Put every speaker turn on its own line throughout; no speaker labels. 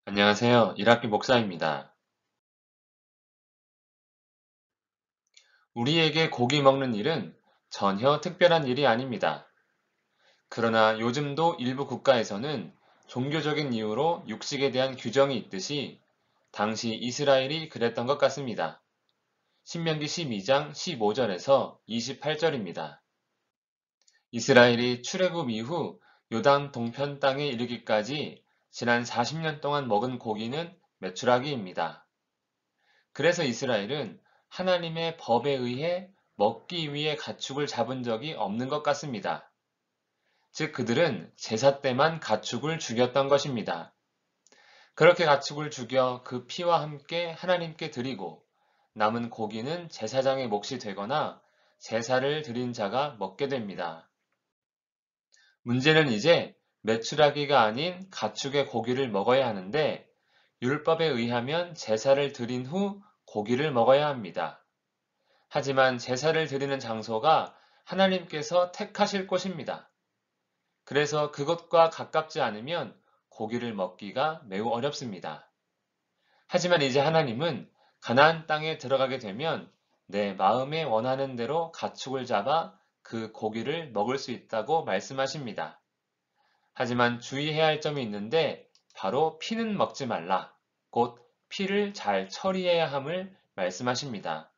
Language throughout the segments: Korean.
안녕하세요. 일학기 목사입니다. 우리에게 고기 먹는 일은 전혀 특별한 일이 아닙니다. 그러나 요즘도 일부 국가에서는 종교적인 이유로 육식에 대한 규정이 있듯이 당시 이스라엘이 그랬던 것 같습니다. 신명기 12장 15절에서 28절입니다. 이스라엘이 출애굽 이후 요단 동편 땅에 이르기까지 지난 40년 동안 먹은 고기는 메추라기입니다. 그래서 이스라엘은 하나님의 법에 의해 먹기 위해 가축을 잡은 적이 없는 것 같습니다. 즉, 그들은 제사 때만 가축을 죽였던 것입니다. 그렇게 가축을 죽여 그 피와 함께 하나님께 드리고 남은 고기는 제사장의 몫이 되거나 제사를 드린 자가 먹게 됩니다. 문제는 이제 메추라기가 아닌 가축의 고기를 먹어야 하는데 율법에 의하면 제사를 드린 후 고기를 먹어야 합니다. 하지만 제사를 드리는 장소가 하나님께서 택하실 곳입니다. 그래서 그것과 가깝지 않으면 고기를 먹기가 매우 어렵습니다. 하지만 이제 하나님은 가나안 땅에 들어가게 되면 내 마음에 원하는 대로 가축을 잡아 그 고기를 먹을 수 있다고 말씀하십니다. 하지만 주의해야 할 점이 있는데 바로 피는 먹지 말라. 곧 피를 잘 처리해야 함을 말씀하십니다.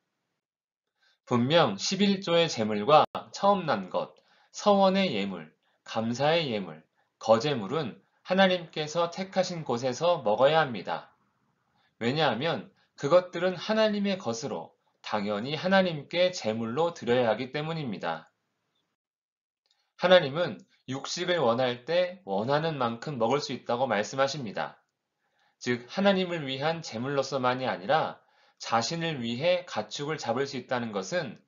분명 11조의 제물과 처음 난 것, 서원의 예물, 감사의 예물, 거제물은 하나님께서 택하신 곳에서 먹어야 합니다. 왜냐하면 그것들은 하나님의 것으로 당연히 하나님께 제물로 드려야 하기 때문입니다. 하나님은 육식을 원할 때 원하는 만큼 먹을 수 있다고 말씀하십니다. 즉, 하나님을 위한 제물로서만이 아니라 자신을 위해 가축을 잡을 수 있다는 것은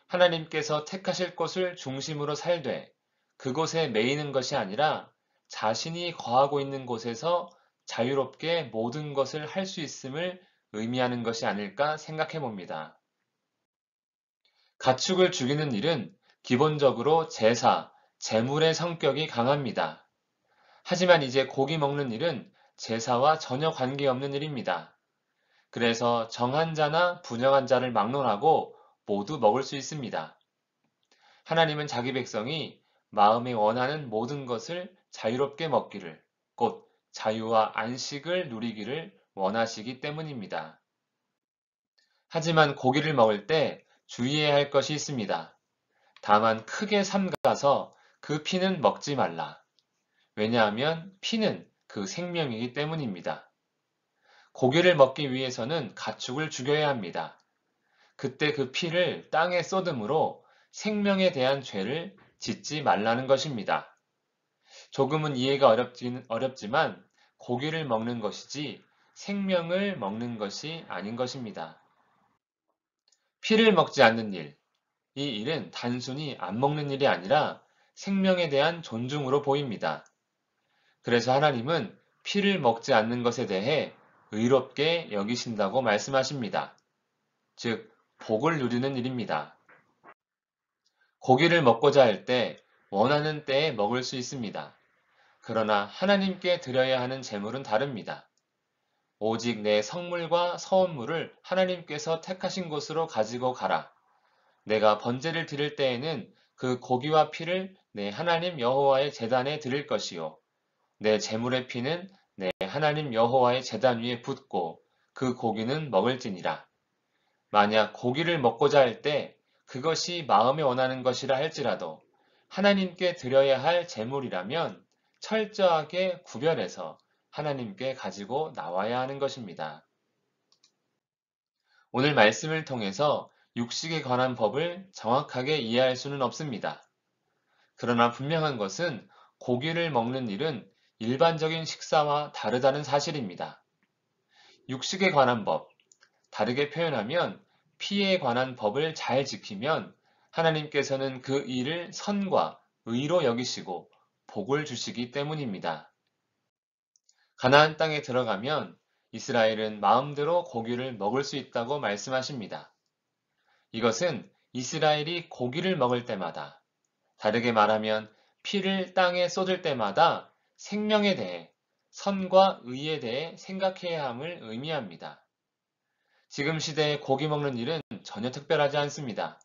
하나님께서 택하실 곳을 중심으로 살되 그곳에 매이는 것이 아니라 자신이 거하고 있는 곳에서 자유롭게 모든 것을 할 수 있음을 의미하는 것이 아닐까 생각해 봅니다. 가축을 죽이는 일은 기본적으로 제사, 제물의 성격이 강합니다. 하지만 이제 고기 먹는 일은 제사와 전혀 관계없는 일입니다. 그래서 정한 자나 분영한 자를 막론하고 모두 먹을 수 있습니다. 하나님은 자기 백성이 마음에 원하는 모든 것을 자유롭게 먹기를, 곧 자유와 안식을 누리기를 원하시기 때문입니다. 하지만 고기를 먹을 때 주의해야 할 것이 있습니다. 다만 크게 삼가서 그 피는 먹지 말라. 왜냐하면 피는 그 생명이기 때문입니다. 고기를 먹기 위해서는 가축을 죽여야 합니다. 그때 그 피를 땅에 쏟음으로 생명에 대한 죄를 짓지 말라는 것입니다. 조금은 이해가 어렵지만 고기를 먹는 것이지 생명을 먹는 것이 아닌 것입니다. 피를 먹지 않는 일, 이 일은 단순히 안 먹는 일이 아니라 생명에 대한 존중으로 보입니다. 그래서 하나님은 피를 먹지 않는 것에 대해 의롭게 여기신다고 말씀하십니다. 즉, 복을 누리는 일입니다. 고기를 먹고자 할 때 원하는 때에 먹을 수 있습니다. 그러나 하나님께 드려야 하는 제물은 다릅니다. 오직 내 성물과 서원물을 하나님께서 택하신 곳으로 가지고 가라. 내가 번제를 드릴 때에는 그 고기와 피를 내 하나님 여호와의 제단에 드릴 것이요. 내 제물의 피는 내 하나님 여호와의 제단 위에 붓고 그 고기는 먹을지니라. 만약 고기를 먹고자 할 때 그것이 마음에 원하는 것이라 할지라도 하나님께 드려야 할 제물이라면 철저하게 구별해서 하나님께 가지고 나와야 하는 것입니다. 오늘 말씀을 통해서 육식에 관한 법을 정확하게 이해할 수는 없습니다. 그러나 분명한 것은 고기를 먹는 일은 일반적인 식사와 다르다는 사실입니다. 육식에 관한 법, 다르게 표현하면 피에 관한 법을 잘 지키면 하나님께서는 그 일을 선과 의로 여기시고 복을 주시기 때문입니다. 가나안 땅에 들어가면 이스라엘은 마음대로 고기를 먹을 수 있다고 말씀하십니다. 이것은 이스라엘이 고기를 먹을 때마다, 다르게 말하면 피를 땅에 쏟을 때마다 생명에 대해, 선과 의에 대해 생각해야 함을 의미합니다. 지금 시대에 고기 먹는 일은 전혀 특별하지 않습니다.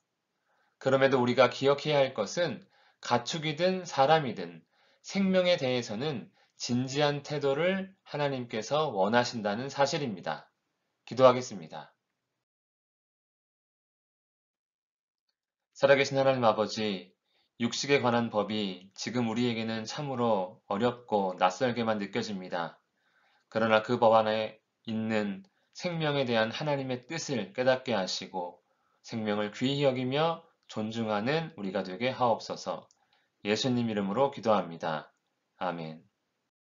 그럼에도 우리가 기억해야 할 것은 가축이든 사람이든 생명에 대해서는 진지한 태도를 하나님께서 원하신다는 사실입니다. 기도하겠습니다. 살아계신 하나님 아버지, 육식에 관한 법이 지금 우리에게는 참으로 어렵고 낯설게만 느껴집니다. 그러나 그 법 안에 있는 생명에 대한 하나님의 뜻을 깨닫게 하시고 생명을 귀히 여기며 존중하는 우리가 되게 하옵소서. 예수님 이름으로 기도합니다. 아멘.